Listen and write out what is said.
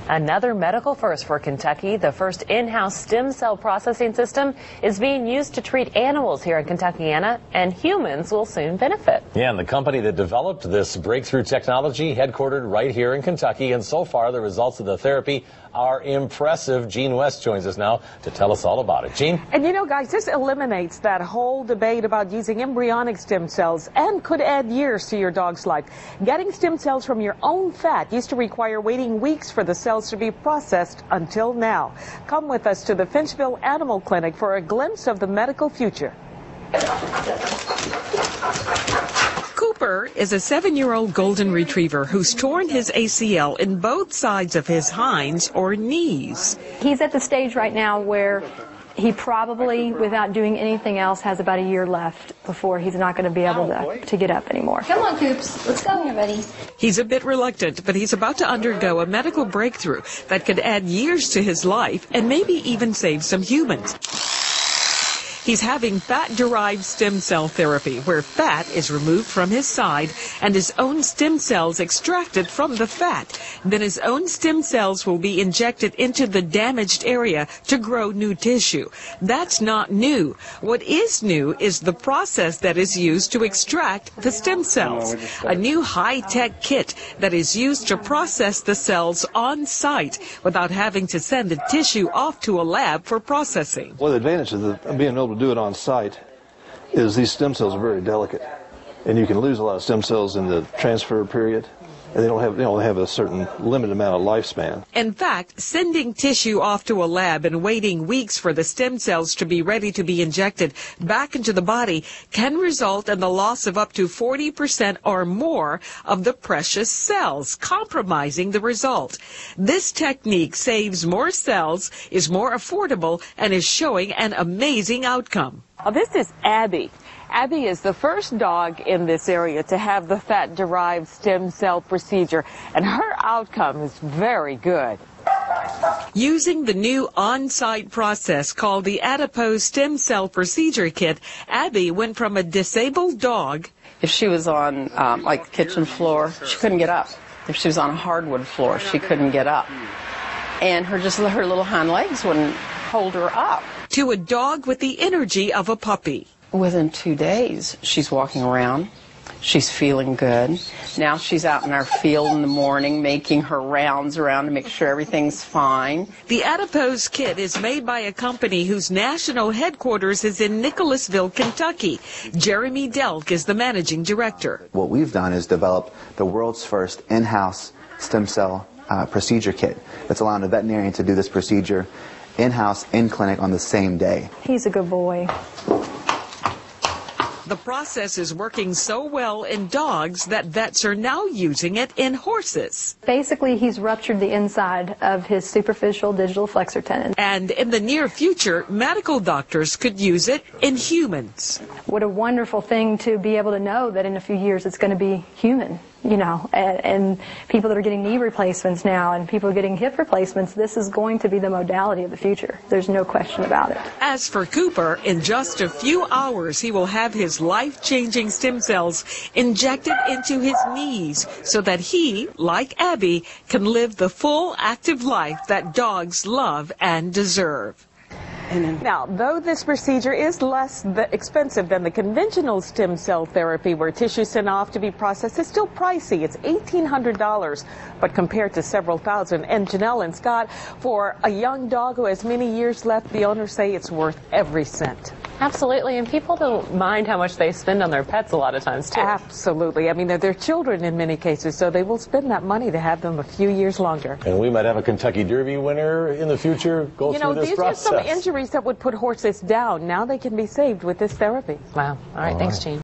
Another medical first for Kentucky. The first in-house stem cell processing system is being used to treat animals here in Kentucky, and humans will soon benefit. Yeah, and the company that developed this breakthrough technology headquartered right here in Kentucky, and so far the results of the therapy are impressive. Gene West joins us now to tell us all about it. Gene? And you know, guys, this eliminates that whole debate about using embryonic stem cells and could add years to your dog's life. Getting stem cells from your own fat used to require waiting weeks for the cells to be processed until now. Come with us to the Finchville Animal Clinic for a glimpse of the medical future. Cooper is a 7-year-old golden retriever who's torn his ACL in both sides of his hinds or knees. He's at the stage right now where he probably, without doing anything else, has about a year left before he's not going to be able to get up anymore. Come on, Coops. Let's go, everybody. He's a bit reluctant, but he's about to undergo a medical breakthrough that could add years to his life and maybe even save some humans. He's having fat-derived stem cell therapy, where fat is removed from his side and his own stem cells extracted from the fat. Then his own stem cells will be injected into the damaged area to grow new tissue. That's not new. What is new is the process that is used to extract the stem cells. A new high-tech kit that is used to process the cells on site without having to send the tissue off to a lab for processing. Well, the advantage of being able to do it on site is these stem cells are very delicate, and you can lose a lot of stem cells in the transfer period, and they don't have a certain limited amount of lifespan. In fact, sending tissue off to a lab and waiting weeks for the stem cells to be ready to be injected back into the body can result in the loss of up to 40% or more of the precious cells, compromising the result. This technique saves more cells, is more affordable, and is showing an amazing outcome. Well, this is Abby. Abby is the first dog in this area to have the fat-derived stem cell procedure, and her outcome is very good. Using the new on-site process called the Adipose stem cell procedure kit, Abby went from a disabled dog. If she was on like the kitchen floor, she couldn't get up. If she was on a hardwood floor, she couldn't get up. And her little hind legs wouldn't hold her up. To a dog with the energy of a puppy. Within 2 days, she's walking around. She's feeling good. Now she's out in our field in the morning making her rounds around to make sure everything's fine. The Adipose kit is made by a company whose national headquarters is in Nicholasville, Kentucky. Jeremy Delk is the managing director. What we've done is develop the world's first in-house stem cell procedure kit that's allowing a veterinarian to do this procedure in-house, in-clinic on the same day. He's a good boy. The process is working so well in dogs that vets are now using it in horses. Basically, he's ruptured the inside of his superficial digital flexor tendon. And in the near future, medical doctors could use it in humans. What a wonderful thing to be able to know that in a few years it's going to be human, you know, and people that are getting knee replacements now and people getting hip replacements, this is going to be the modality of the future. There's no question about it. As for Cooper, in just a few hours, he will have his life-changing stem cells injected into his knees so that he, like Abby, can live the full active life that dogs love and deserve. Now, though this procedure is less expensive than the conventional stem cell therapy where tissue is sent off to be processed, it's still pricey. It's $1,800, but compared to several thousand. And Janelle and Scott, for a young dog who has many years left, the owners say it's worth every cent. Absolutely, and people don't mind how much they spend on their pets a lot of times, too. Absolutely. I mean, they're their children in many cases, so they will spend that money to have them a few years longer. And we might have a Kentucky Derby winner in the future go through this process. These are some injuries that would put horses down. Now they can be saved with this therapy. Wow. All right, thanks, Gene.